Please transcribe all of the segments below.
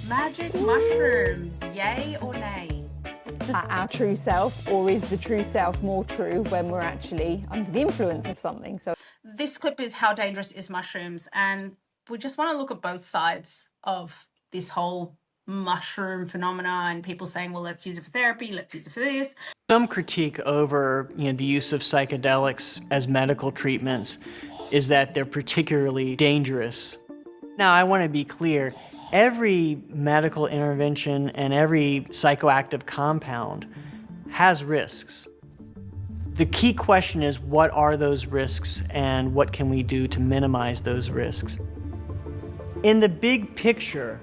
Magic mushrooms, yay or nay? Our true self, or is the true self more true when we're actually under the influence of something? So This clip is how dangerous is mushrooms, and we just want to look at both sides of this whole mushroom phenomena, and people saying, well, let's use it for therapy, let's use it for this. Some critique over the use of psychedelics as medical treatments is that they're particularly dangerous. Now, I want to be clear, every medical intervention and every psychoactive compound has risks. The key question is, what are those risks and what can we do to minimize those risks? In the big picture,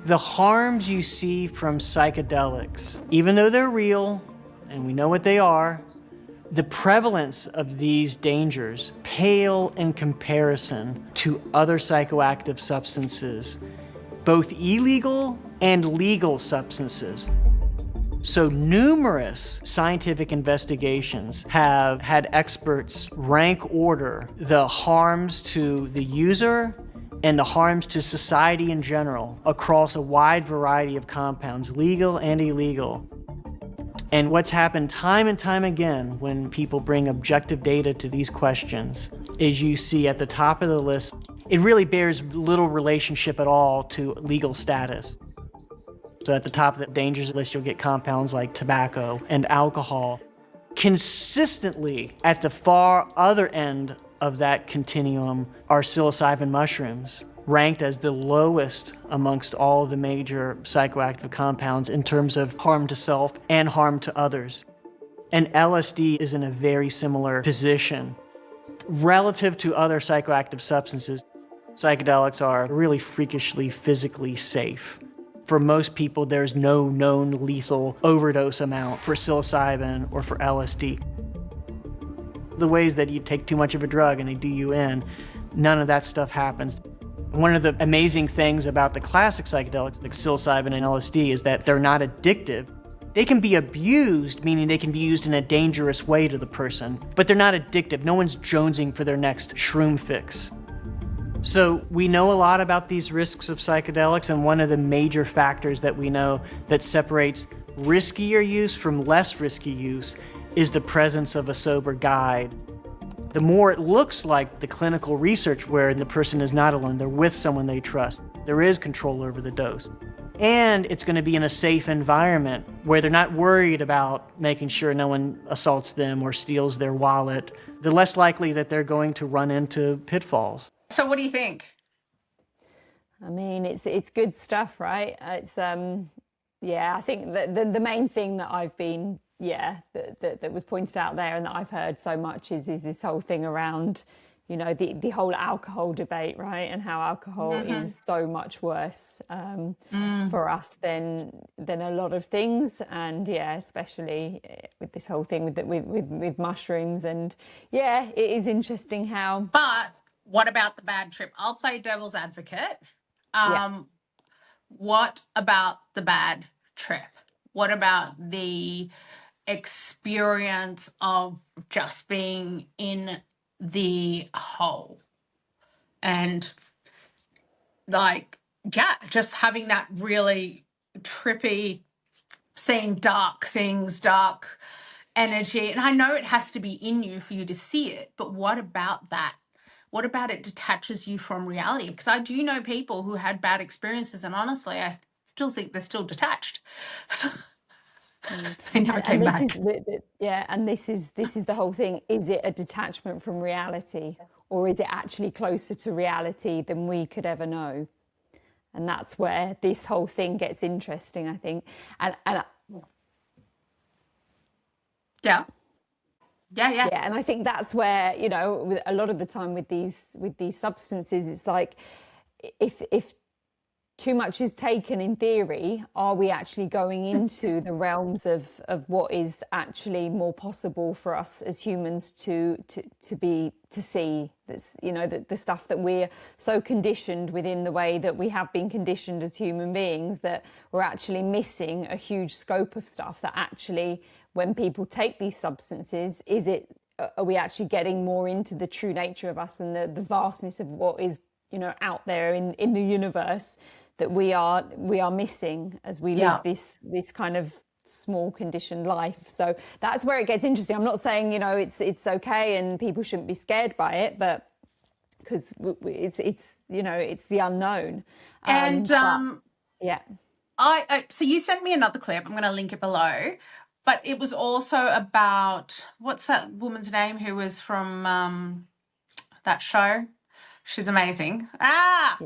the harms you see from psychedelics, even though they're real and we know what they are, the prevalence of these dangers pale in comparison to other psychoactive substances, both illegal and legal substances. So numerous scientific investigations have had experts rank order the harms to the user and the harms to society in general across a wide variety of compounds, legal and illegal. And what's happened time and time again when people bring objective data to these questions is you see at the top of the list, it really bears little relationship at all to legal status. So at the top of the dangers list, you'll get compounds like tobacco and alcohol. Consistently at the far other end of that continuum are psilocybin mushrooms, ranked as the lowest amongst all the major psychoactive compounds in terms of harm to self and harm to others. And LSD is in a very similar position. Relative to other psychoactive substances, psychedelics are really freakishly physically safe. For most people, there's no known lethal overdose amount for psilocybin or for LSD. The ways that you take too much of a drug and they do you in, none of that stuff happens. One of the amazing things about the classic psychedelics, like psilocybin and LSD, is that they're not addictive. They can be abused, meaning they can be used in a dangerous way to the person, but they're not addictive. No one's jonesing for their next shroom fix. So we know a lot about these risks of psychedelics, and one of the major factors that we know that separates riskier use from less risky use is the presence of a sober guide. The more it looks like the clinical research where the person is not alone, they're with someone they trust, there is control over the dose. And it's going to be in a safe environment where they're not worried about making sure no one assaults them or steals their wallet, the less likely that they're going to run into pitfalls. So what do you think? I mean, it's good stuff, right? It's yeah, I think that the main thing that I've been that was pointed out there and that I've heard so much is this whole thing around, the whole alcohol debate, right? And how alcohol is so much worse for us than a lot of things, and especially with this whole thing with mushrooms. And it is interesting how. But what about the bad trip? I'll play devil's advocate. What about the bad trip? What about the experience of just being in the hole and just having that really trippy, seeing dark things, dark energy? And I know it has to be in you for you to see it, but what about that? What about it detaches you from reality? Because I do know people who had bad experiences, and honestly, I still think they're still detached. They never came back. And this is the whole thing. Is it a detachment from reality, or is it actually closer to reality than we could ever know? And that's where this whole thing gets interesting, I think. And and I think that's where, a lot of the time with these substances, it's like if too much is taken in theory, are we actually going into the realms of what is actually more possible for us as humans to see? That's, the stuff that we're so conditioned within the way that we have been conditioned as human beings, that we're actually missing a huge scope of stuff that actually, when people take these substances, are we actually getting more into the true nature of us and the vastness of what is, out there in the universe, that we are missing as we live this kind of small conditioned life. So that's where it gets interesting. I'm not saying, you know, it's okay and people shouldn't be scared by it, but because it's you know, it's the unknown. And yeah. So you sent me another clip. I'm going to link it below. But it was also about, what's that woman's name who was from that show? She's amazing. But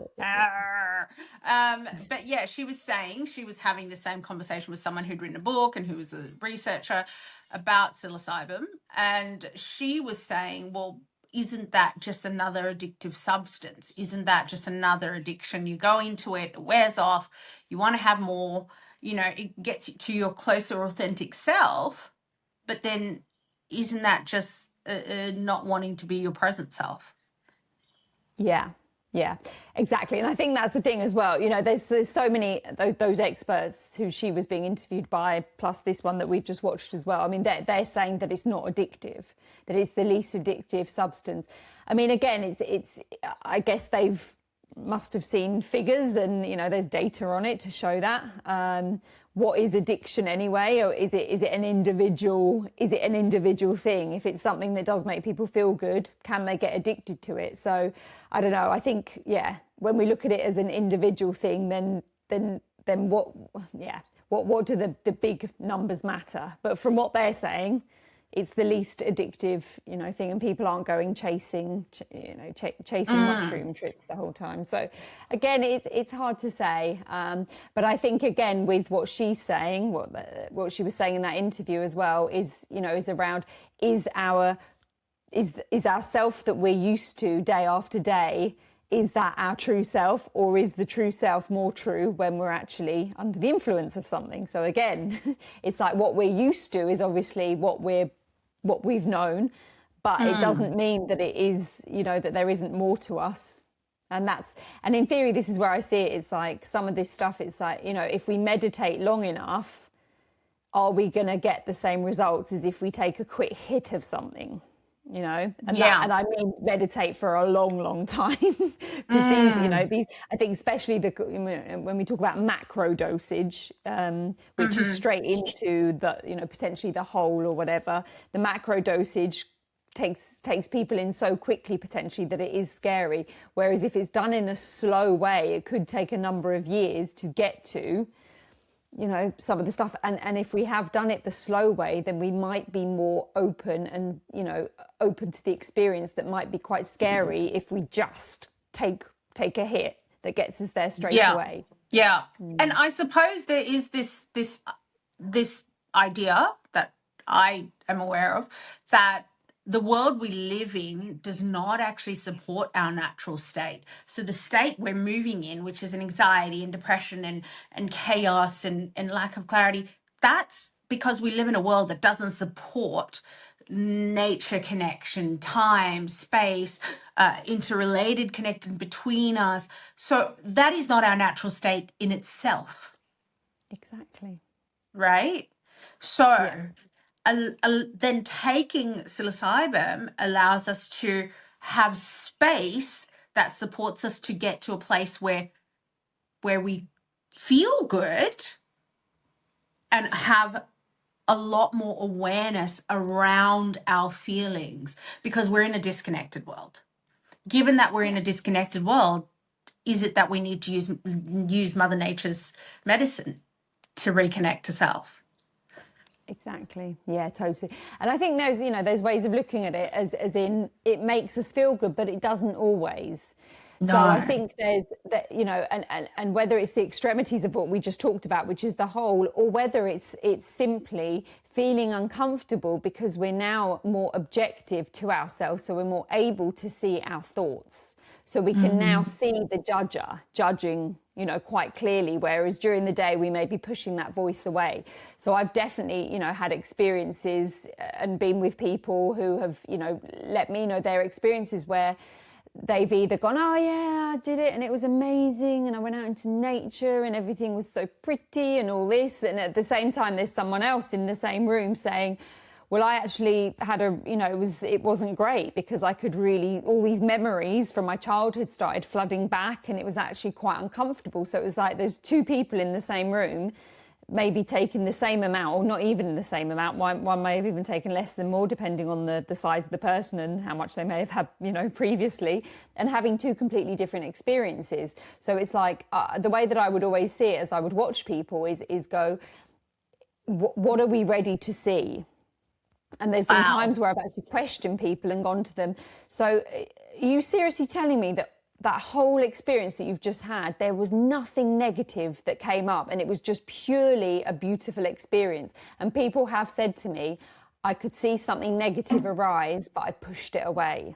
yeah, she was saying she was having the same conversation with someone who'd written a book and who was a researcher about psilocybin. And she was saying, well, isn't that just another addictive substance? Isn't that just another addiction? You go into it, it wears off, you want to have more, you know, it gets you to your closer, authentic self. But then isn't that just not wanting to be your present self? Yeah, exactly. And I think that's the thing as well. You know, there's so many those experts who she was being interviewed by, plus this one that we've just watched as well. I mean, they're saying that it's not addictive, that it's the least addictive substance. I mean, again, it's I guess they've must have seen figures and, you know, there's data on it to show that. What is addiction anyway? Or is it an individual thing? If it's something that does make people feel good, can they get addicted to it? So I don't know. I think, yeah, when we look at it as an individual thing, then what do the big numbers matter? But from what they're saying, it's the least addictive, you know, thing, and people aren't going chasing mushroom trips the whole time. So again, it's hard to say, but I think again with what she's saying, what she was saying in that interview as well is, you know, is around is our self that we're used to day after day. Is that our true self, or is the true self more true when we're actually under the influence of something? So again, it's like what we're used to is obviously what we've known, but it doesn't mean that it is, you know, that there isn't more to us. And in theory, this is where I see it. It's like some of this stuff, it's like, you know, if we meditate long enough, are we going to get the same results as if we take a quick hit of something? You know, and I mean meditate for a long time, because I think especially when we talk about macro dosage, which is straight into the, you know, potentially the whole or whatever, the macro dosage takes people in so quickly potentially that it is scary. Whereas if it's done in a slow way, it could take a number of years to get to, you know, some of the stuff. And if we have done it the slow way, then we might be more open and, you know, open to the experience that might be quite scary if we just take a hit that gets us there straight away. Yeah. And I suppose there is this idea that I am aware of, that the world we live in does not actually support our natural state. So the state we're moving in, which is an anxiety and depression and chaos and lack of clarity, that's because we live in a world that doesn't support nature connection, time, space, interrelated connection between us. So that is not our natural state in itself. Exactly. Right? So then taking psilocybin allows us to have space that supports us to get to a place where we feel good and have a lot more awareness around our feelings, because we're in a disconnected world. Given that we're in a disconnected world, is it that we need to use Mother Nature's medicine to reconnect to self? Exactly. Yeah, totally. And I think there's ways of looking at it as in it makes us feel good, but it doesn't always. No. So I think there's that, you know, and whether it's the extremities of what we just talked about, which is the whole, or whether it's simply feeling uncomfortable because we're now more objective to ourselves, so we're more able to see our thoughts. So we can now see the judging, you know, quite clearly, whereas during the day we may be pushing that voice away. So I've definitely, you know, had experiences and been with people who have, you know, let me know their experiences where they've either gone, oh yeah, I did it and it was amazing and I went out into nature and everything was so pretty and all this, and at the same time there's someone else in the same room saying, Well, I actually had it wasn't great because I could really, all these memories from my childhood started flooding back, and it was actually quite uncomfortable. So it was like there's two people in the same room, maybe taking the same amount, or not even the same amount. One may have even taken less than more, depending on the size of the person and how much they may have had, previously, and having two completely different experiences. So it's like the way that I would always see it as I would watch people is go, what are we ready to see? And there's been times where I've actually questioned people and gone to them, so are you seriously telling me that whole experience that you've just had, there was nothing negative that came up, and it was just purely a beautiful experience? And people have said to me, I could see something negative arise, but I pushed it away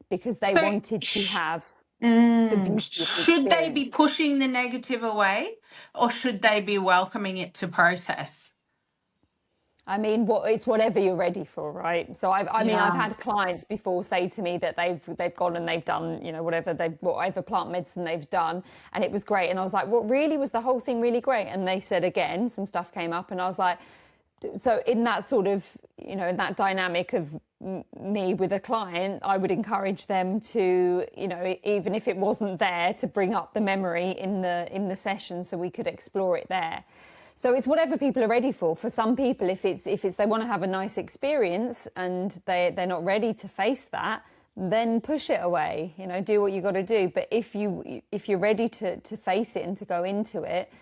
because they wanted to have the beauty of the should they be experience. pushing the negative away, or should they be welcoming it to process? I mean, it's whatever you're ready for, right? So I've had clients before say to me that they've gone and they've done, whatever plant medicine they've done, and it was great. And I was like, well, really, was the whole thing really great? And they said again, some stuff came up, and I was like, so in that sort of, in that dynamic of me with a client, I would encourage them to, even if it wasn't there, to bring up the memory in the session so we could explore it there. So it's whatever people are ready for. For some people, if it's they want to have a nice experience and they're not ready to face that, then push it away. Do what you got to do. But if you're ready to face it and to go into it,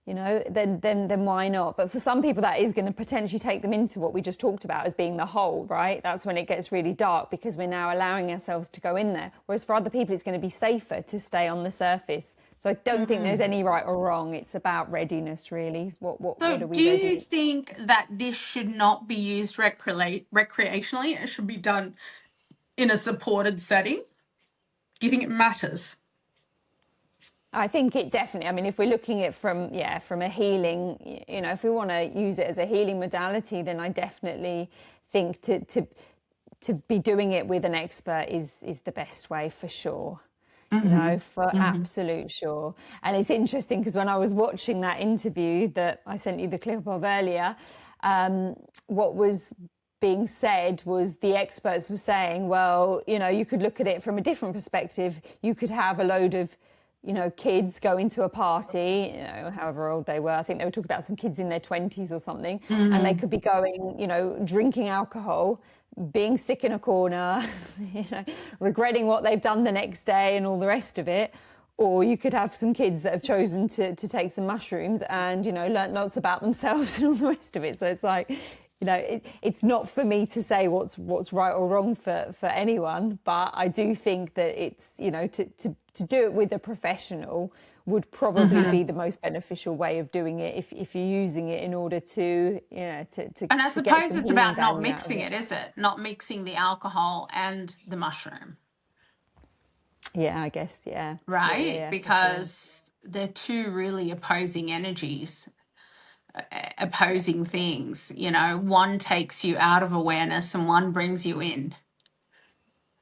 then why not? But for some people, that is going to potentially take them into what we just talked about as being the hole, right? That's when it gets really dark, because we're now allowing ourselves to go in there. Whereas for other people, it's going to be safer to stay on the surface. So I don't think there's any right or wrong. It's about readiness, really. What are we do ready? you think that this should not be used recreationally? It should be done in a supported setting? Do you think it matters? I think it definitely, I mean, if we're looking at from a healing, if we want to use it as a healing modality, then I definitely think to be doing it with an expert is the best way, for sure. For absolute sure. And it's interesting because when I was watching that interview that I sent you the clip of earlier, what was being said was the experts were saying, well, you could look at it from a different perspective. You could have a load of kids going to a party, however old they were. I think they were talking about some kids in their 20s or something, and they could be going, drinking alcohol, being sick in a corner, regretting what they've done the next day and all the rest of it. Or you could have some kids that have chosen to take some mushrooms and, learn lots about themselves and all the rest of it. So it's like, it's not for me to say what's right or wrong for anyone, but I do think that it's, to do it with a professional would probably be the most beneficial way of doing it if you're using it in order to, to And I to get suppose some it's healing about not value out of mixing it, is it? Not mixing the alcohol and the mushroom. Yeah, I guess, yeah. Right? Yeah, Because they're two really opposing energies, opposing things. One takes you out of awareness and one brings you in.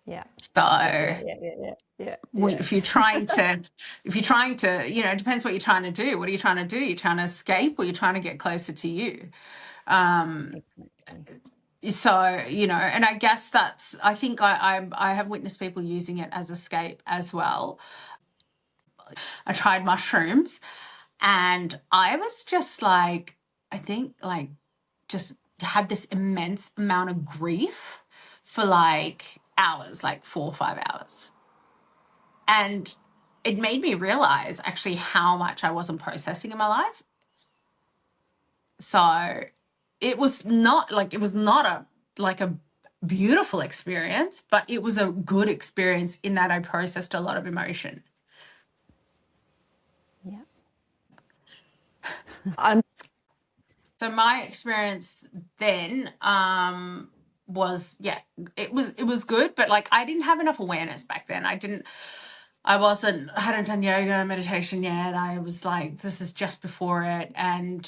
yeah. So Yeah. if you're trying to, it depends what you're trying to do. What are you trying to do? You're trying to escape, or you're trying to get closer to you. So, and I guess I think I have witnessed people using it as escape as well. I tried mushrooms and I was just like, I think like just had this immense amount of grief for like hours, like 4 or 5 hours. And it made me realize actually how much I wasn't processing in my life. So it was not a beautiful experience, but it was a good experience in that I processed a lot of emotion. Yeah. So my experience then was it was good, but like I didn't have enough awareness back then. I hadn't done yoga, meditation yet. I was like, this is just before it. And,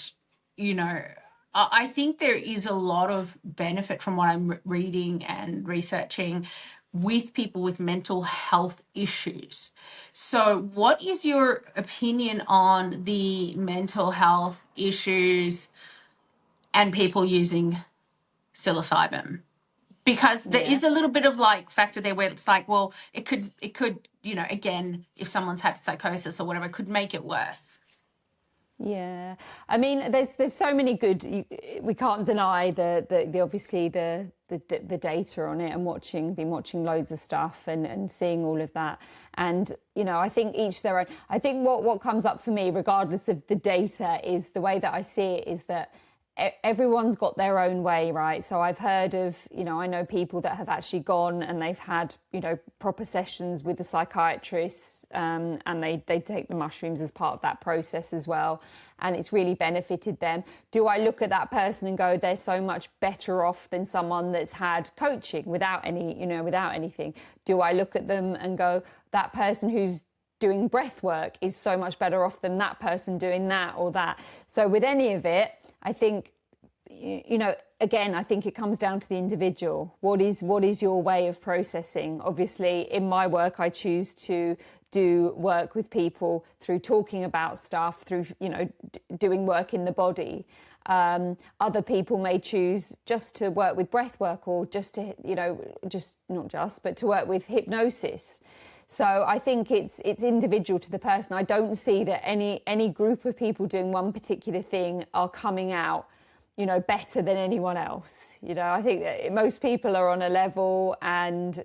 I think there is a lot of benefit from what I'm reading and researching with people with mental health issues. So what is your opinion on the mental health issues and people using psilocybin, because there is a little bit of like factor there where it's like, well, it could, you know, again, if someone's had psychosis or whatever, it could make it worse. Yeah, I mean, there's so many good. We can't deny the obviously the data on it, and been watching loads of stuff and seeing all of that. And you know, I think each their own. I think what comes up for me, regardless of the data, is the way that I see it is that everyone's got their own way, right? So I've heard of, you know, I know people that have actually gone and they've had, you know, proper sessions with the psychiatrists, and they take the mushrooms as part of that process as well, and it's really benefited them. Do I look at that person and go, they're so much better off than someone that's had coaching without any, you know, without anything? Do I look at them and go, that person who's doing breath work is so much better off than that person doing that or that? So with any of it, I think, you know, again, I think it comes down to the individual. What is your way of processing? Obviously, in my work, I choose to do work with people through talking about stuff, through, you know, doing work in the body. Other people may choose just to work with breath work, or just to, you know, just not just, but to work with hypnosis. So I think it's individual to the person. I don't see that any group of people doing one particular thing are coming out, you know, better than anyone else. You know, I think that most people are on a level, and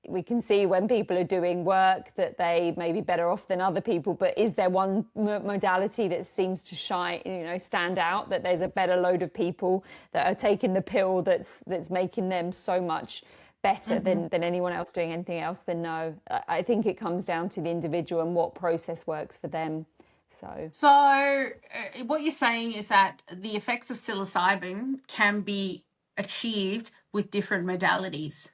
we can see when people are doing work that they may be better off than other people. But is there one modality that seems to shine, you know, stand out, that there's a better load of people that are taking the pill that's making them so much better than anyone else doing anything else? Then no. I think it comes down to the individual and what process works for them. So what you're saying is that the effects of psilocybin can be achieved with different modalities.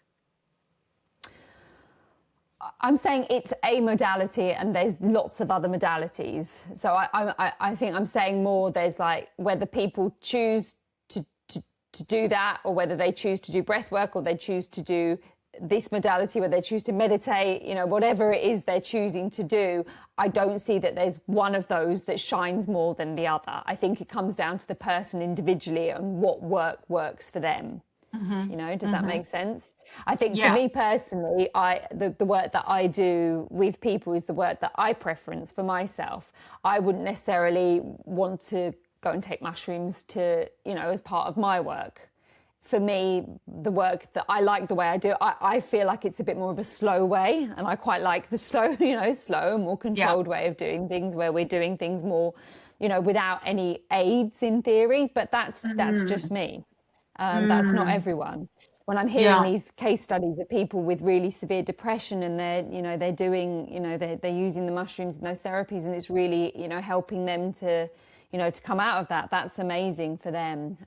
I'm saying it's a modality, and there's lots of other modalities. So I think I'm saying more, there's like whether people choose to do that, or whether they choose to do breath work, or they choose to do this modality, whether they choose to meditate, you know, whatever it is they're choosing to do. I don't see that there's one of those that shines more than the other. I think it comes down to the person individually and what works for them. You know, does that make sense? I think for me personally, the work that I do with people is the work that I preference for myself. I wouldn't necessarily want to go and take mushrooms to, you know, as part of my work. For me, the work that I like, the way I do it, I feel like it's a bit more of a slow way, and I quite like the slow, you know, slow and more controlled way of doing things, where we're doing things more, you know, without any aids in theory. But that's just me. That's not everyone. When I'm hearing these case studies of people with really severe depression, and they're doing, you know, they're using the mushrooms and those therapies, and it's really, you know, helping them to, you know, to come out of that, that's amazing for them.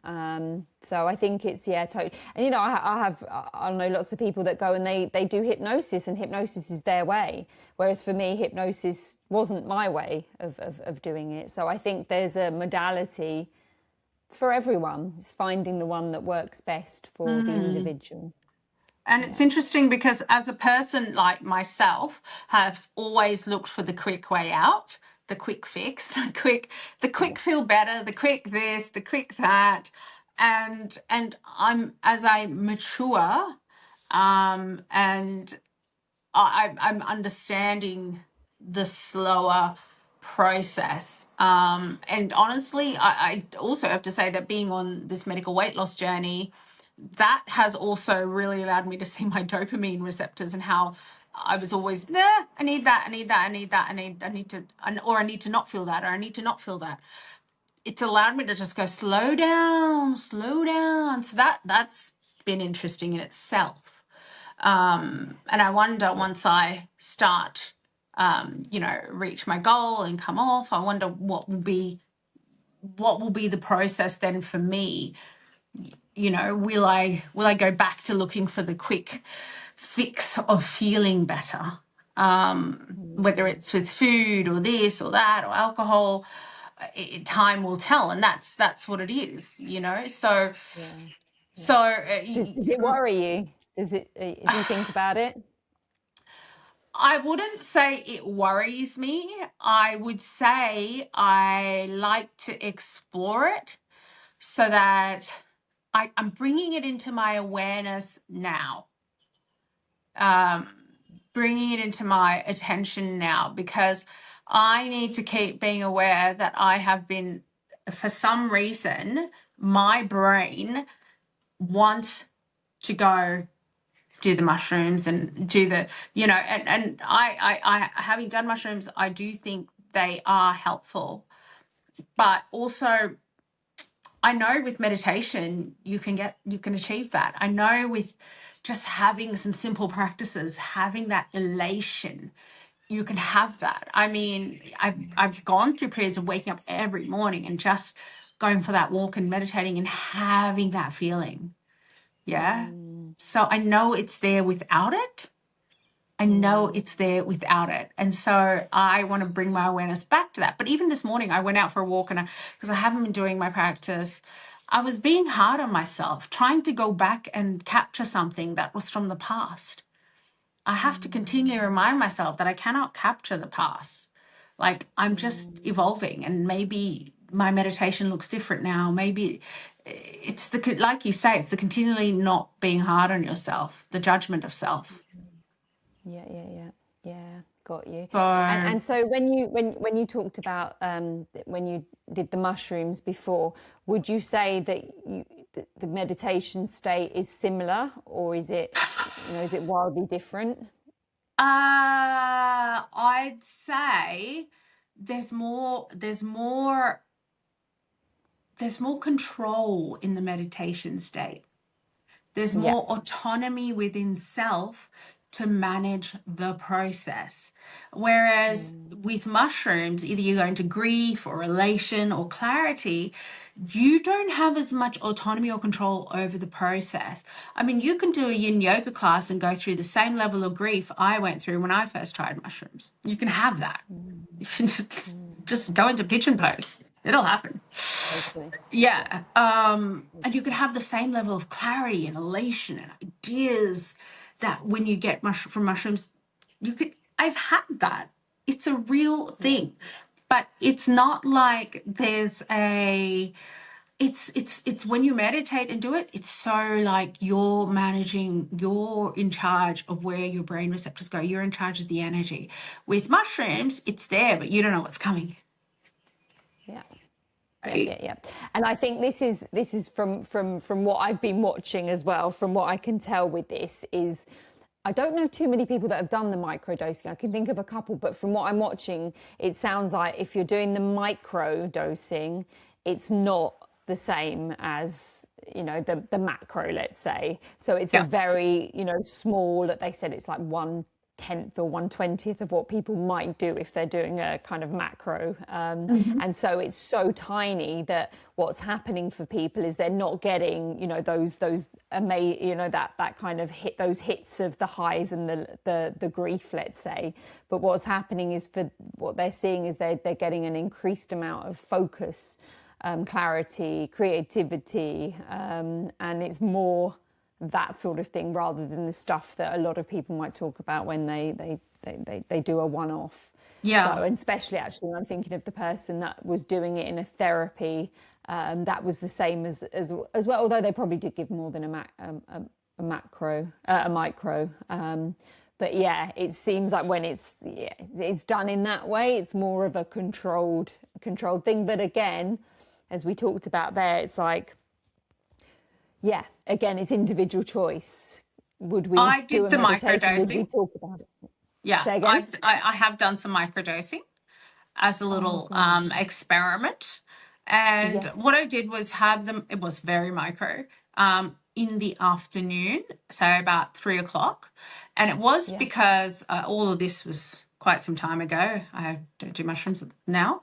So I think it's, totally. And, you know, I know lots of people that go and they do hypnosis, and hypnosis is their way. Whereas for me, hypnosis wasn't my way of doing it. So I think there's a modality for everyone. It's finding the one that works best for the individual. And it's interesting because as a person like myself, have always looked for the quick way out, the quick fix, the quick feel better, the quick this, the quick that. And as I mature, and I'm understanding the slower process. And honestly, I also have to say that being on this medical weight loss journey, that has also really allowed me to see my dopamine receptors, and how I was always, I need that, I need that, I need that, I need to, or I need to not feel that, or I need to not feel that. It's allowed me to just go slow down, slow down. So that's been interesting in itself. And I wonder, once I start, you know, reach my goal and come off, I wonder what will be the process then for me. You know, will I go back to looking for the quick fix of feeling better, whether it's with food or this or that or alcohol? Time will tell, and that's what it is, you know. So Does it worry you? Does it, do you think about it? I wouldn't say it worries me. I would say I like to explore it, so that I'm bringing it into my awareness now, um, bringing it into my attention now, because I need to keep being aware that I have been, for some reason, my brain wants to go do the mushrooms and do the, and I having done mushrooms, I do think they are helpful, but also I know with meditation you can achieve that. I know with just having some simple practices, having that elation, you can have that. I mean, I've gone through periods of waking up every morning and just going for that walk and meditating and having that feeling. Yeah. So I know it's there without it. I know it's there without it. And so I want to bring my awareness back to that. But even this morning, I went out for a walk and because I haven't been doing my practice, I was being hard on myself, trying to go back and capture something that was from the past. I have to continually remind myself that I cannot capture the past. Like I'm just evolving, and maybe my meditation looks different now. Maybe it's like you say, it's the continually not being hard on yourself, the judgment of self. Yeah, got you. So And so when you talked about when you did the mushrooms before, would you say that the meditation state is similar, or is it, is it wildly different? I'd say there's more control in the meditation state. There's Yeah. more autonomy within self to manage the process. Whereas with mushrooms, either you're going to grief or elation or clarity, you don't have as much autonomy or control over the process. I mean, you can do a yin yoga class and go through the same level of grief I went through when I first tried mushrooms. You can have that. You can just go into pigeon pose. It'll happen. Totally. Yeah. And you can have the same level of clarity and elation and ideas that when you get from mushrooms, I've had that. It's a real thing. But it's not like it's when you meditate and do it, it's so like you're in charge of where your brain receptors go. You're in charge of the energy. With mushrooms, it's there, but you don't know what's coming. Yeah. Right? Yeah. And I think this is from what I've been watching as well, from what I can tell with this is, I don't know too many people that have done the microdosing. I can think of a couple, but from what I'm watching, it sounds like if you're doing the micro dosing, it's not the same as, the macro, let's say. So it's a Yeah. very, small, they said it's like 1/10 or 1/20 of what people might do if they're doing a kind of macro. And so it's so tiny that what's happening for people is they're not getting, those amazing, that kind of those hits of the highs and the grief, let's say. But what's happening is, for what they're seeing is they're getting an increased amount of focus, clarity, creativity, and it's more that sort of thing rather than the stuff that a lot of people might talk about when they do a one-off. Yeah. So, and especially actually when I'm thinking of the person that was doing it in a therapy, that was the same as well, although they probably did give more than a micro. But yeah, it seems like when it's done in that way, it's more of a controlled thing. But again, as we talked about there, it's like, yeah, again, it's individual choice. Would we I do did a the meditation? Would we microdosing. talk about it? Yeah, Say again? I have done some microdosing as a Oh, little great. experiment. And what Yes. I did was have them, it was very micro, in the afternoon, so about 3 o'clock. And it was Yeah. because all of this was quite some time ago. I don't do mushrooms now.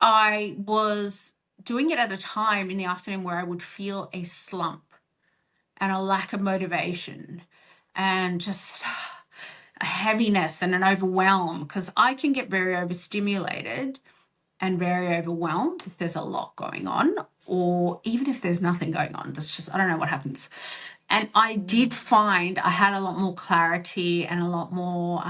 I was doing it at a time in the afternoon where I would feel a slump and a lack of motivation and just a heaviness and an overwhelm, because I can get very overstimulated and very overwhelmed if there's a lot going on, or even if there's nothing going on. That's just, I don't know what happens. And I did find I had a lot more clarity and a lot more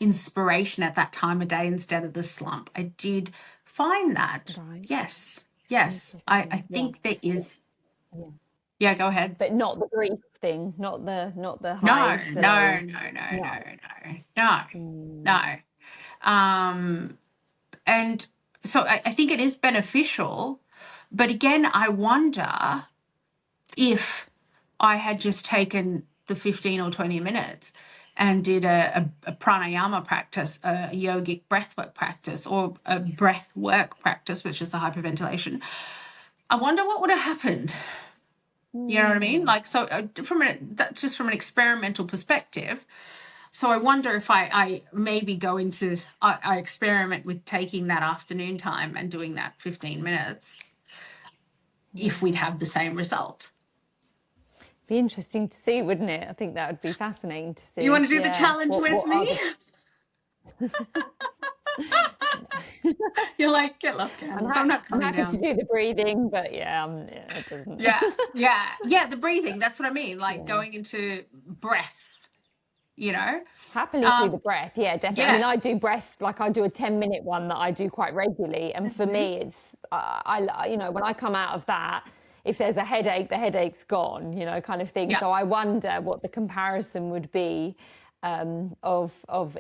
inspiration at that time of day instead of the slump. I did find that. Right. Yes. Yes, I Interesting. Yeah. think there is. Yeah. Yeah, go ahead. But not the grief thing, not the No, highs, the no, lows. no, no, no, No. no, Mm. no. And so I think it is beneficial, but again, I wonder if I had just taken the 15 or 20 minutes and did a pranayama practice, a yogic breathwork practice, or a breath work practice, which is the hyperventilation, I wonder what would have happened. You know what I mean? Like, so that's just from an experimental perspective. So I wonder if I maybe go into, I experiment with taking that afternoon time and doing that 15 minutes, if we'd have the same result. Be interesting to see, wouldn't it? I think that would be fascinating to You see. want to do the Yeah. challenge with What are me? the You're like, get lost, Candace. I'm not I'm coming happy to down. do the breathing, but yeah, it doesn't. Yeah, the breathing. That's what I mean. Like Yeah. going into breath, you know? Happily do the breath. Yeah, definitely. I Yeah. mean, I do breath, like I do a 10-minute one that I do quite regularly. And for me, it's, when I come out of that, if there's a headache, the headache's gone, kind of thing. Yeah. So I wonder what the comparison would be of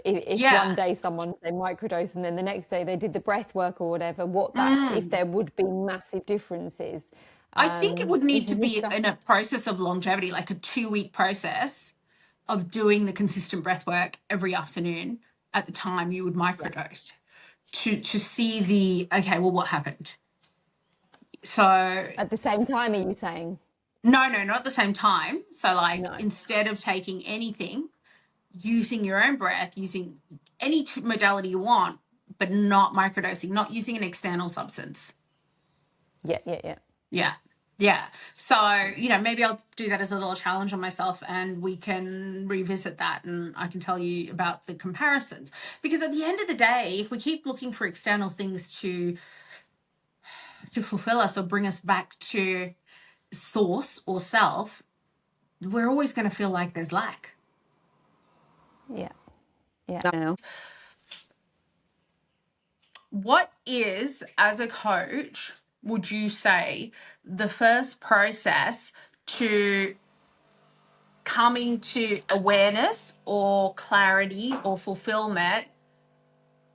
if Yeah. one day someone say microdose and then the next day they did the breath work or whatever, if Mm. there would be massive differences. I think it would need This to is the be stuff. in a process of longevity, like a 2-week process of doing the consistent breath work every afternoon at the time you would Yeah. microdose to see okay, well, what happened? So At the same time, are you saying? no, not at the same time. So like No. instead of taking anything, using your own breath, using any modality you want, but not microdosing, not using an external substance. Yeah. Yeah. So, maybe I'll do that as a little challenge on myself and we can revisit that and I can tell you about the comparisons. Because at the end of the day, if we keep looking for external things to fulfill us or bring us back to source or self, we're always going to feel like there's lack. Yeah. Now. What is, as a coach, would you say the first process to coming to awareness or clarity or fulfillment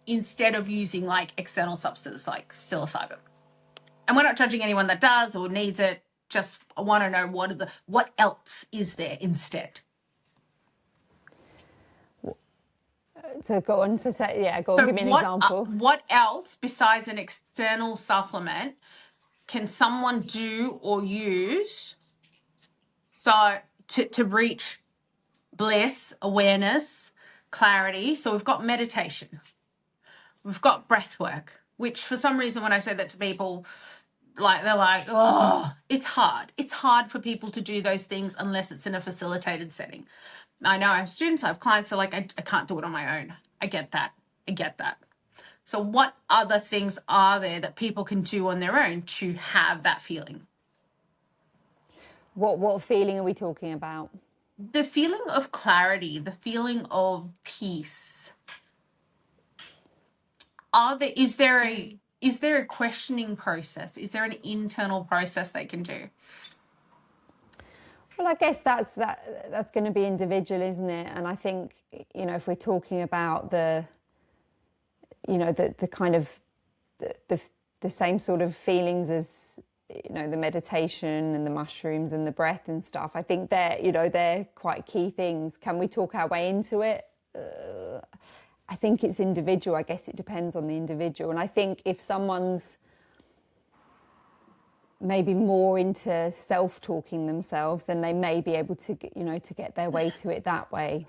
instead of using like external substances like psilocybin? And we're not judging anyone that does or needs it. Just I want to know what else is there instead. So go on. Go on. So Give me an example. what else besides an external supplement can someone do or use so to reach bliss, awareness, clarity? So we've got meditation, we've got breath work, which for some reason when I say that to people, like they're like, oh, it's hard. It's hard for people to do those things unless it's in a facilitated setting. I know I have students, I have clients that are like, I can't do it on my own. I get that. So what other things are there that people can do on their own to have that feeling? What feeling are we talking about? The feeling of clarity, the feeling of peace. Is there a questioning process? Is there an internal process they can do? Well, I guess that's going to be individual, isn't it? And I think, if we're talking about the kind of the same sort of feelings as the meditation and the mushrooms and the breath and stuff, I think they're quite key things. Can we talk our way into it? I think it's individual. I guess it depends on the individual. And I think if someone's maybe more into self-talking themselves, then they may be able to get their way to it that way.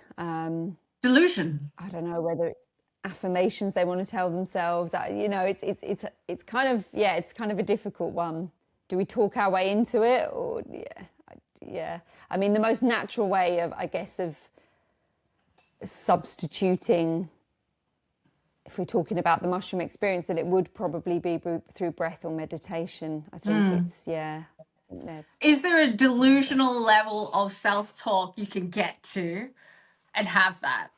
Delusion. I don't know whether it's affirmations they want to tell themselves. It's kind of a difficult one. Do we talk our way into it, or yeah? I mean, the most natural way of substituting, if we're talking about the mushroom experience, then it would probably be through breath or meditation. I think Is there a delusional level of self-talk you can get to and have that?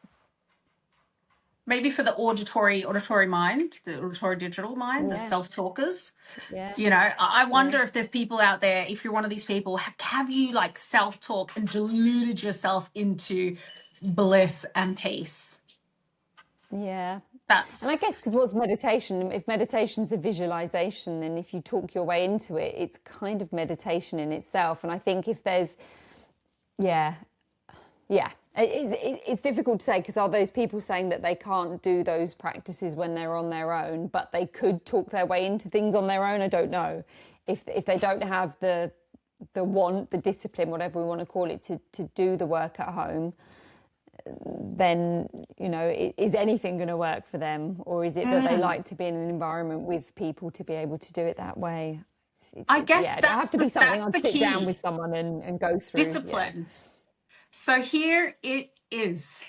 Maybe for the auditory mind, the auditory digital mind, the Yeah, self-talkers. yeah, You know, I yeah. wonder if there's people out there, if you're one of these people, have you like self-talk and deluded yourself into bliss and peace? Yeah. And I That's, guess because what's meditation? If meditation's a visualization, then if you talk your way into it, it's kind of meditation in itself. And I think if there's, yeah, yeah, it's difficult to say because are those people saying that they can't do those practices when they're on their own, but they could talk their way into things on their own? I don't know. If they don't have the want, the discipline, whatever we want to call it, to do the work at home, then, you know, is anything going to work for them? Or is it that they like to be in an environment with people to be able to do it that way? I guess Yeah, it'll have to be something that's I'd the sit down key. with someone and go through. Yeah. Discipline. So here it is.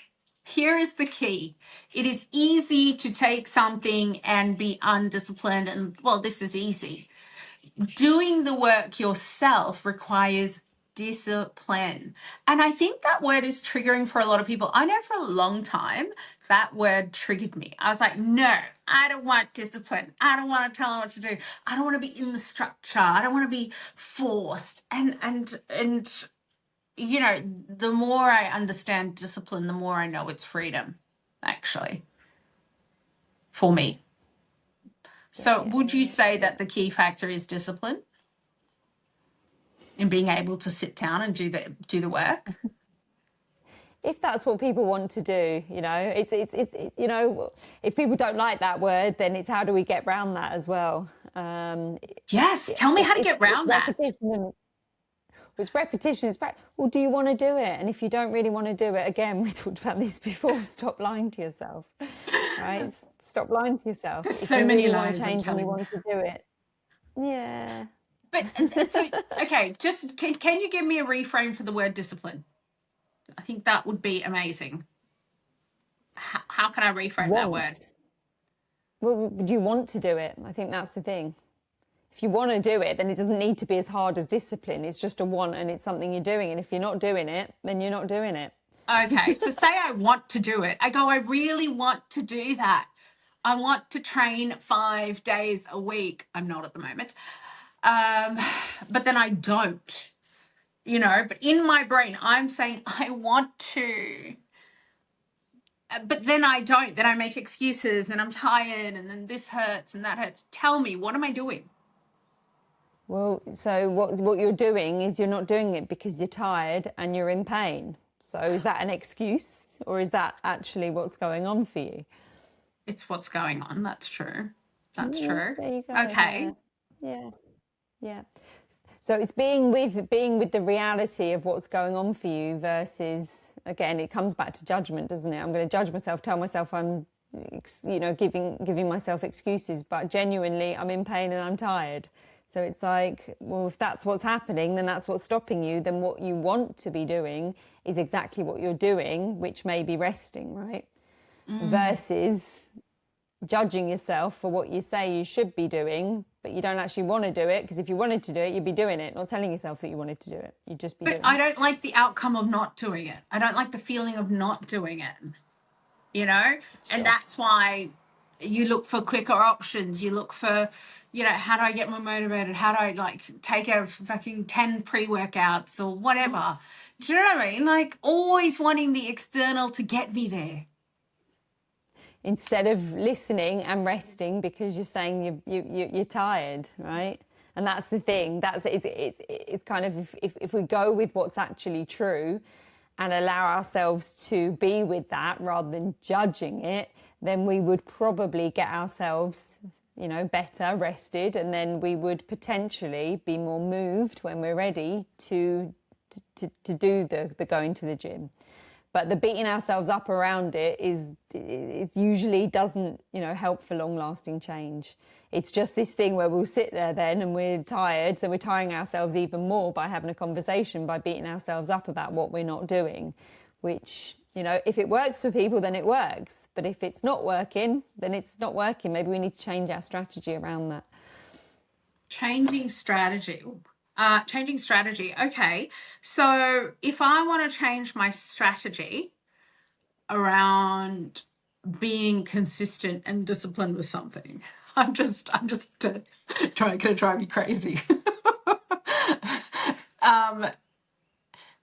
Here is the key. It is easy to take something and be undisciplined, and well, this is easy. Doing the work yourself requires discipline. And I think that word is triggering for a lot of people. I know for a long time that word triggered me. I was like, no, I don't want discipline. I don't want to tell them what to do. I don't want to be in the structure. I don't want to be forced. And you know, the more I understand discipline, the more I know it's freedom, actually, for me. So would you say that the key factor is discipline in being able to sit down and do the work? If that's what people want to do, you know, you know, if people don't like that word, then it's how do we get around that as well? Yes, tell me how to get It's around that. repetition and it's repetition. It's well, do you want to do it? And if you don't really want to do it, again, we talked about this before. Stop lying to yourself, right? Stop lying to yourself. There's If so you many really want lies, to I'm change and you telling you. want to do it, yeah. But so, okay, just can you give me a reframe for the word discipline? I think that would be amazing. How can I reframe that word? Want. Well, do you want to do it? I think that's the thing. If you want to do it, then it doesn't need to be as hard as discipline. It's just a want and it's something you're doing. And if you're not doing it, then you're not doing it. Okay, so say I want to do it. I go, I really want to do that. I want to train 5 days a week. I'm not at the moment. But then I don't, you know, but in my brain, I'm saying I want to. But then I don't. Then I make excuses. Then I'm tired. And then this hurts and that hurts. Tell me, what am I doing? Well, so what you're doing is you're not doing it because you're tired and you're in pain. So is that an excuse or is that actually what's going on for you? It's what's going on. That's true. That's Yeah, true. there you go. Okay. Yeah. Yeah. So it's being with the reality of what's going on for you versus, again, it comes back to judgment, doesn't it? I'm going to judge myself, tell myself I'm, you know, giving myself excuses, but genuinely I'm in pain and I'm tired. So it's like, well, if that's what's happening, then that's what's stopping you. Then what you want to be doing is exactly what you're doing, which may be resting, right? Versus judging yourself for what you say you should be doing, but you don't actually want to do it, because if you wanted to do it, you'd be doing it, not telling yourself that you wanted to do it. You'd just be But doing I it. don't like the outcome of not doing it. I don't like the feeling of not doing it, you know? And Sure. that's why you look for quicker options. You look for, you know, how do I get more motivated? How do I like take a fucking 10 pre-workouts or whatever? Do you know what I mean? Like always wanting the external to get me there. Instead of listening and resting because you're saying you're tired, right? And that's the thing. It's kind of if we go with what's actually true and allow ourselves to be with that rather than judging it, then we would probably get ourselves, you know, better rested, and then we would potentially be more moved when we're ready to do the going to the gym. But the beating ourselves up around it it usually doesn't, you know, help for long lasting change. It's just this thing where we'll sit there then and we're tired, so we're tiring ourselves even more by having a conversation, by beating ourselves up about what we're not doing, which, you know, if it works for people, then it works. But if it's not working, then it's not working. Maybe we need to change our strategy around that. Changing strategy. Changing strategy. Okay. So if I want to change my strategy around being consistent and disciplined with something. I'm just gonna drive you crazy.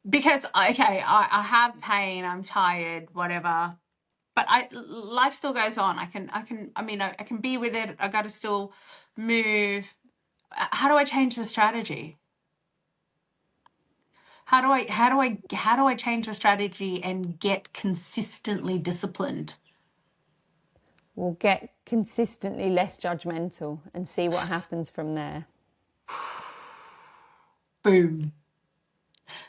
Because okay, I have pain, I'm tired, whatever, but life still goes on. I mean, I can be with it. I got to still move. How do I change the strategy? How do I change the strategy and get consistently disciplined? We'll get consistently less judgmental and see what happens from there. Boom.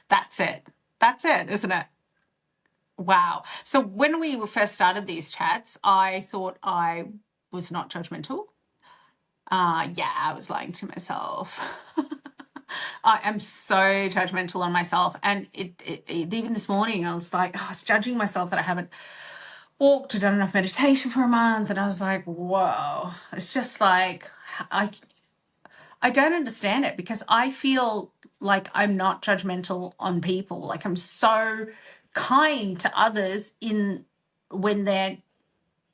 That's it. That's it, isn't it? Wow. So when we first started these chats, I thought I was not judgmental. Yeah, I was lying to myself. I am so judgmental on myself. And even this morning, I was like, I was judging myself that I haven't walked or done enough meditation for a month. And I was like, whoa, it's just like, I don't understand it, because I feel like I'm not judgmental on people. Like, I'm so kind to others in when they're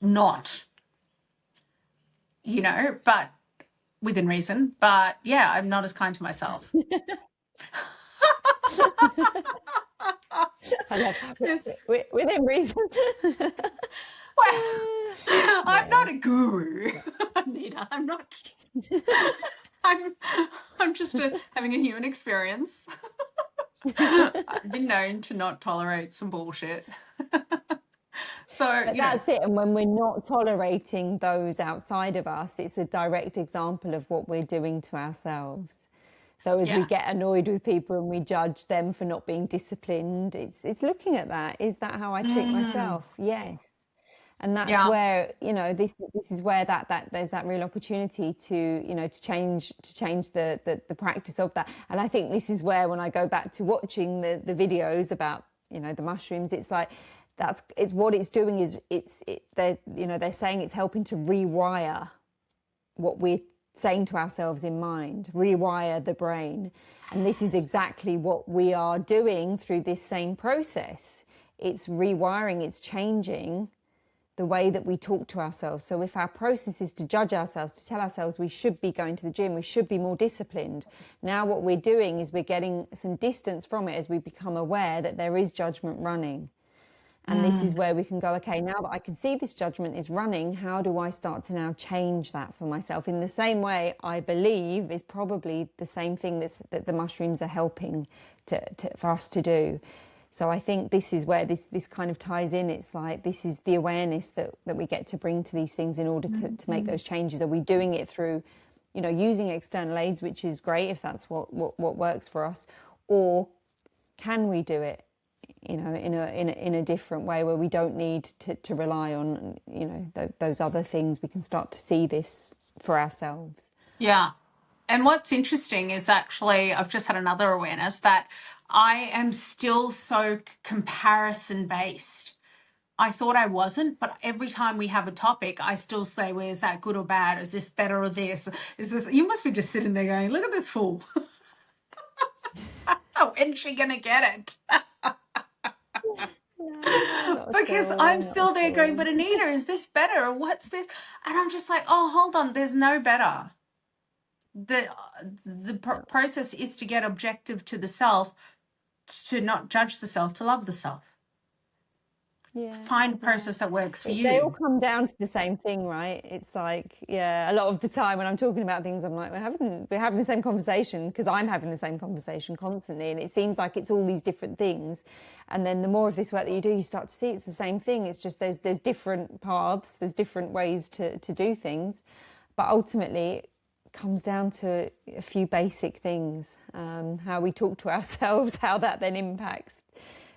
not, but within reason. But yeah, I'm not as kind to myself. I love Yes. within reason. Well, I'm Yeah. not a guru, Anita. I'm not. I'm. I'm just having a human experience. I've been known to not tolerate some bullshit. So, But that's it. And when we're not tolerating those outside of us, it's a direct example of what we're doing to ourselves. So as we yeah. get annoyed with people and we judge them for not being disciplined, it's looking at that. Is that how I treat myself? Yes. And that's Yeah. where, this is where that there's that real opportunity to, to change the practice of that. And I think this is where, when I go back to watching the videos about, the mushrooms, it's like, it's what it's doing is they're saying it's helping to rewire what we're saying to ourselves in mind, rewire the brain. And this is exactly what we are doing through this same process. It's rewiring, it's changing the way that we talk to ourselves. So if our process is to judge ourselves, to tell ourselves we should be going to the gym, we should be more disciplined, now what we're doing is we're getting some distance from it as we become aware that there is judgment running. And this is where we can go, okay, now that I can see this judgment is running, how do I start to now change that for myself? In the same way, I believe is probably the same thing that the mushrooms are helping for us to do. So I think this is where this kind of ties in. It's like, this is the awareness that we get to bring to these things in order to make those changes. Are we doing it through, using external aids, which is great if that's what works for us, or can we do it, in a different way where we don't need to rely on, those other things? We can start to see this for ourselves. Yeah. And what's interesting is, actually, I've just had another awareness that I am still so comparison based. I thought I wasn't, but every time we have a topic, I still say, well, is that good or bad? Is this better or this? Is this? You must be just sitting there going, look at this fool. When's she going to get it? No, Because I'm still there going, but Anita, is this better? Or what's this? And I'm just like, oh, hold on, there's no better. The process is to get objective to the self, to not judge the self, to love the self. Find a process that works for you. They all come down to the same thing, right? It's like, a lot of the time when I'm talking about things, I'm like, we're having the same conversation, because I'm having the same conversation constantly, and it seems like it's all these different things. And then the more of this work that you do, you start to see it's the same thing. It's just there's different paths, there's different ways to do things, but ultimately it comes down to a few basic things: how we talk to ourselves, how that then impacts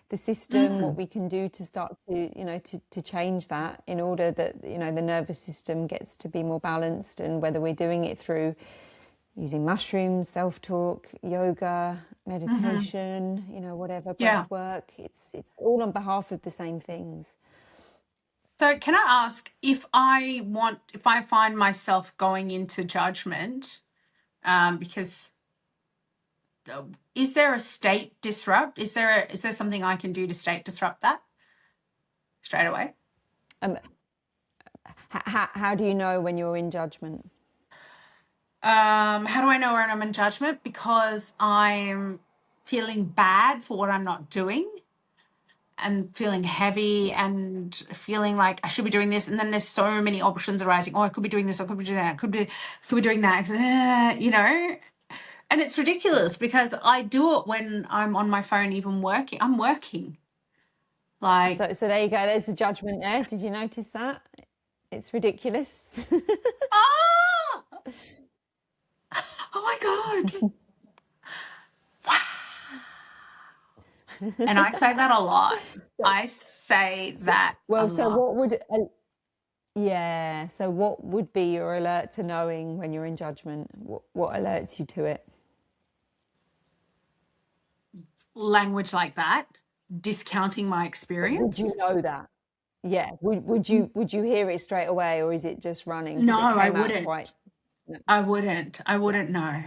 the system, what we can do to start to change that, in order that the nervous system gets to be more balanced. And whether we're doing it through using mushrooms, self-talk, yoga, meditation, whatever, breath work, it's all on behalf of the same things. So can I ask, if I find myself going into judgment, because is there a state disrupt? Is there something I can do to state disrupt that straight away? How do you know when you're in judgment? How do I know when I'm in judgment? Because I'm feeling bad for what I'm not doing and feeling heavy Yeah. and feeling like I should be doing this. And then there's so many options arising. Oh, I could be doing this. I could be doing that. Could be doing that. You know, and it's ridiculous because I do it when I'm on my phone, even working. I'm working. Like, So there you go. There's the judgment there. Did you notice that? It's ridiculous. ah, oh my God. And I say that a lot. I say that a Well, so lot. what would, yeah, so what would be your alert to knowing when you're in judgment? What alerts you to it? Language like that, discounting my But would you experience. know that? Yeah. Would you hear it straight away, or is it just running No, because it I came out wouldn't. quite? No. I wouldn't. I Yeah. wouldn't know.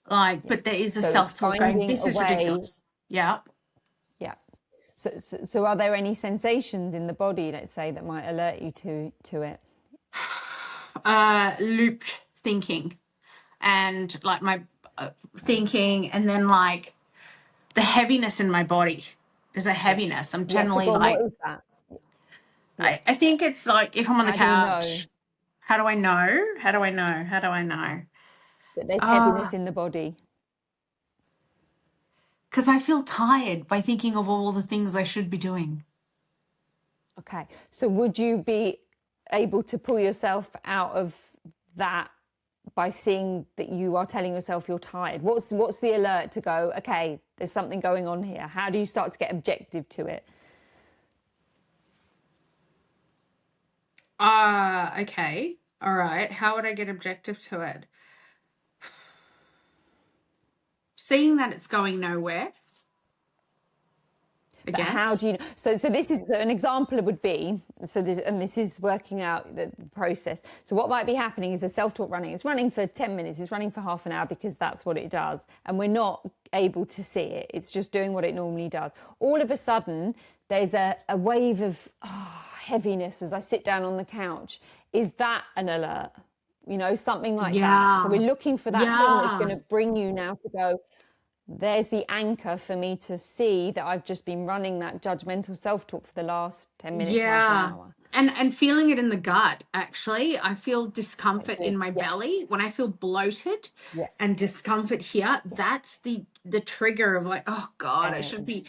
Like, Yeah. but there is a So it's self-talk going, finding this a is way. ridiculous. Yeah. Yeah. So are there any sensations in the body, let's say, that might alert you to it? Looped thinking and like my thinking, and then like the heaviness in my body. There's a Yeah. heaviness. I'm Yeah. So generally go on, what like, is that? Yeah. I think it's like if I'm on the How do you know couch, how do I know? How do I know? How do I know? that there's Uh, heaviness in the body? because I feel tired by thinking of all the things I should be doing. Okay. So would you be able to pull yourself out of that by seeing that you are telling yourself you're tired? What's the alert to go, okay, there's something going on here? How do you start to get objective to it? Okay. All right. How would I get objective to it? Seeing that it's going nowhere. I But how guess. do you so this is an example would be this is working out the process. So what might be happening is the self-talk running. It's running for 10 minutes, it's running for half an hour because that's what it does. And we're not able to see it. It's just doing what it normally does. All of a sudden, there's a wave of heaviness as I sit down on the couch. Is that an alert? You know, something like that. So Yeah. we're looking for that thing that's Yeah. going to bring you now to go, there's the anchor for me to see that I've just been running that judgmental self-talk for the last 10 minutes, half an Yeah. hour. And feeling it in the gut, actually. I feel discomfort Good. in my Yeah, belly. When I feel bloated yeah, and discomfort here, yeah. that's the trigger of like, oh God, I should And be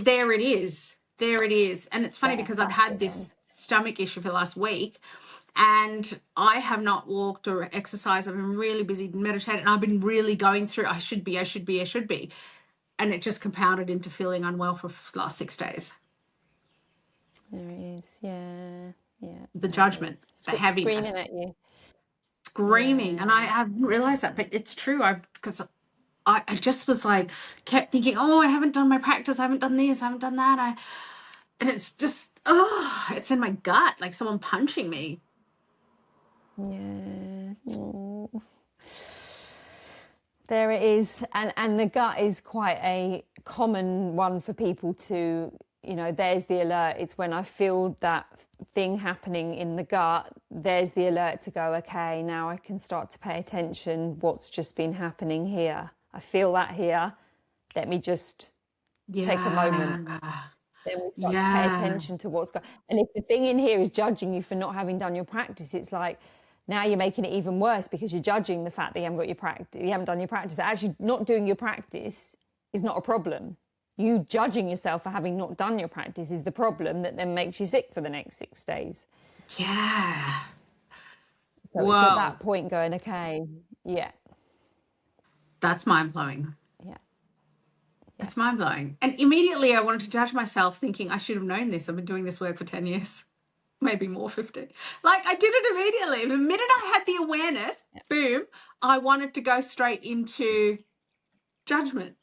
there it is. There it is. And it's funny there, because I've that's had the one. this stomach issue for the last week and I have not walked or exercised. I've been really busy meditating and I've been really going through I should be, I should be, I should be. And it just compounded into feeling unwell for the last 6 days. There it is. Yeah, yeah, The there it judgment, is. the Screaming heaviness, at you. screaming. And I Yeah. haven't realized that, but it's true. Because I just was like, kept thinking, oh, I haven't done my practice. I haven't done this. I haven't done that. And it's just, oh, it's in my gut, like someone punching me. Yeah. Oh. There it is. And the gut is quite a common one for people to, you know, there's the alert. It's when I feel that thing happening in the gut, there's the alert to go, okay, now I can start to pay attention. What's just been happening here? I feel that here. Let me just take a moment. Yeah. Then we start to pay Yeah. attention to what's going. And if the thing in here is judging you for not having done your practice, it's like now you're making it even worse because you're judging the fact that you haven't got your practice, you haven't done your practice. Actually, not doing your practice is not a problem. You judging yourself for having not done your practice is the problem that then makes you sick for the next 6 days. Yeah. So it's at Whoa. that point going, okay, yeah, That's mind blowing. yeah, yeah. It's mind blowing. And immediately I wanted to judge myself, thinking I should have known this. I've been doing this work for 10 years, maybe more, 15. Like I did it immediately. The minute I had the awareness, boom, I wanted to go straight into judgment.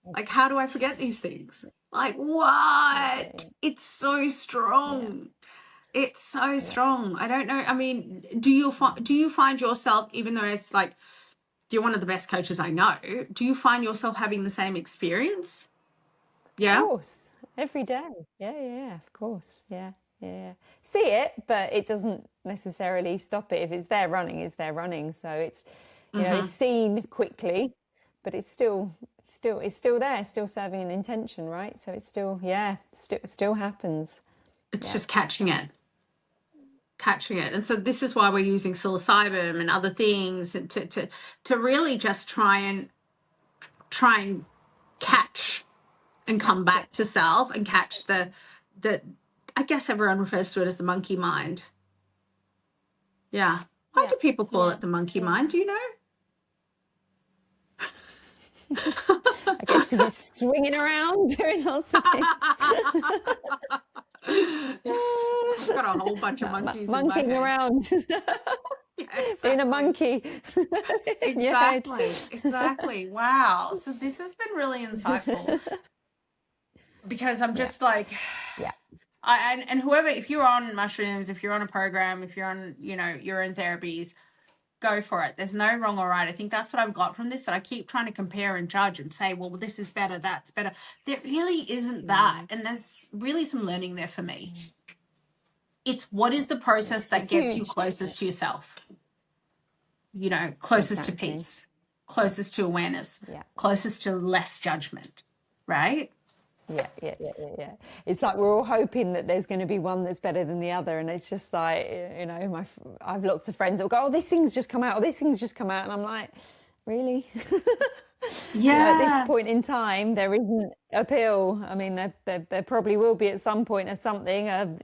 Like, how do I forget these things? Like, what? It's so Yeah, strong. It's so yeah. strong. I don't know. I mean, do you find yourself, even though it's like you're one of the best coaches I know, do you find yourself having the same experience? Of Yeah. course, every day. Yeah, yeah, of course. Yeah, yeah. See it, but it doesn't necessarily stop it. If it's there running, it's there running. So it's, it's seen quickly, but it's still there, still serving an intention, right? So it's still, still happens. It's just catching it. And so this is why we're using psilocybin and other things to really just try and catch and come back to self and catch the I guess everyone refers to it as the monkey mind. Yeah. Why do people call it the monkey mind? Do you know? I guess because it's swinging around doing lots of things. I've got a whole bunch of monkeys monkeying in my head. around. Yeah, exactly. Being a monkey. Exactly. Wow. So this has been really insightful because I'm just like, and whoever, if you're on mushrooms, if you're on a program, if you're on, you're in therapies, go for it. There's no wrong or right. I think that's what I've got from this, that I keep trying to compare and judge and say, well, this is better, that's better. There really isn't that. And there's really some learning there for me. It's what is the process that gets you closest to yourself? Closest to peace, closest to awareness, closest to less judgment, right? Yeah. It's like we're all hoping that there's going to be one that's better than the other, and it's just like, I have lots of friends that will go, oh, this thing's just come out, or this thing's just come out, and I'm like, really? At this point in time, there isn't a pill. I mean, there probably will be at some point or something, a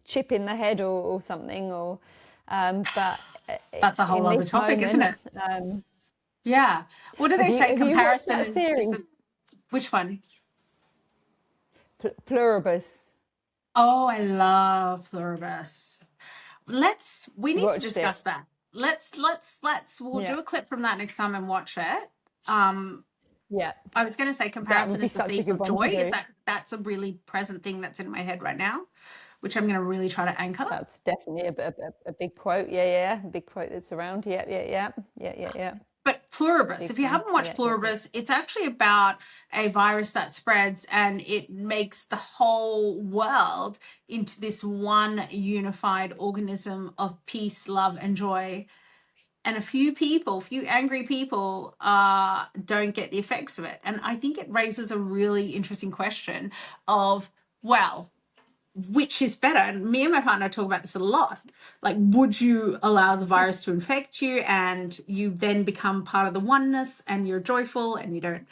chip in the head or something, or but that's a whole other topic, isn't it? Yeah. What do they say? Comparison is which one? Pluribus. Oh, I love Pluribus. We need to discuss that. We'll do a clip from that next time and watch it. I was going to say comparison is the thief of joy. That's a really present thing that's in my head right now, which I'm going to really try to anchor. That's definitely a big quote. A big quote that's around. Yeah. But Pluribus, if you haven't watched Pluribus, it's actually about a virus that spreads and it makes the whole world into this one unified organism of peace, love, and joy. And a few angry people don't get the effects of it. And I think it raises a really interesting question of, well, which is better? And me and my partner talk about this a lot. Like, would you allow the virus to infect you and you then become part of the oneness and you're joyful and you don't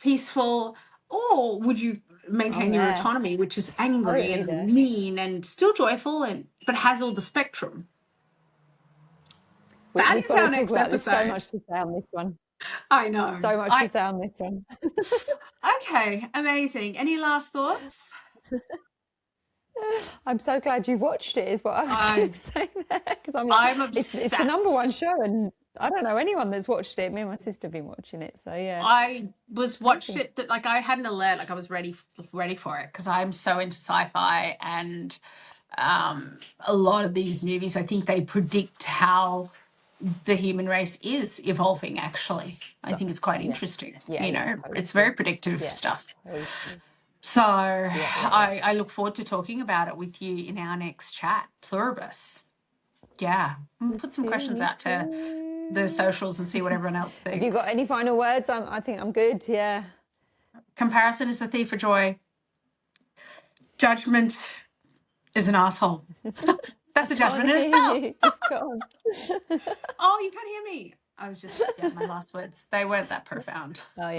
peaceful? Or would you maintain your autonomy, which is angry and mean and still joyful but has all the spectrum? That is our next episode. There's so much to say on this one. I know. So much to say on this one. Okay, amazing. Any last thoughts? I'm so glad you've watched it, is what I was going to say there. Because I'm obsessed. It's the number one show, and I don't know anyone that's watched it. Me and my sister have been watching it, so yeah. I watched it, like I had an alert, like I was ready for it, because I'm so into sci-fi, and a lot of these movies, I think they predict how the human race is evolving, actually. I think it's quite interesting. It's very predictive stuff. So I look forward to talking about it with you in our next chat. Pluribus. Yeah. We'll put some questions out to the socials and see what everyone else thinks. Have you got any final words? I think I'm good, yeah. Comparison is the thief of joy. Judgment is an asshole. That's a judgment in itself. Oh, you can't hear me. I was just, my last words. They weren't that profound. Oh, yeah.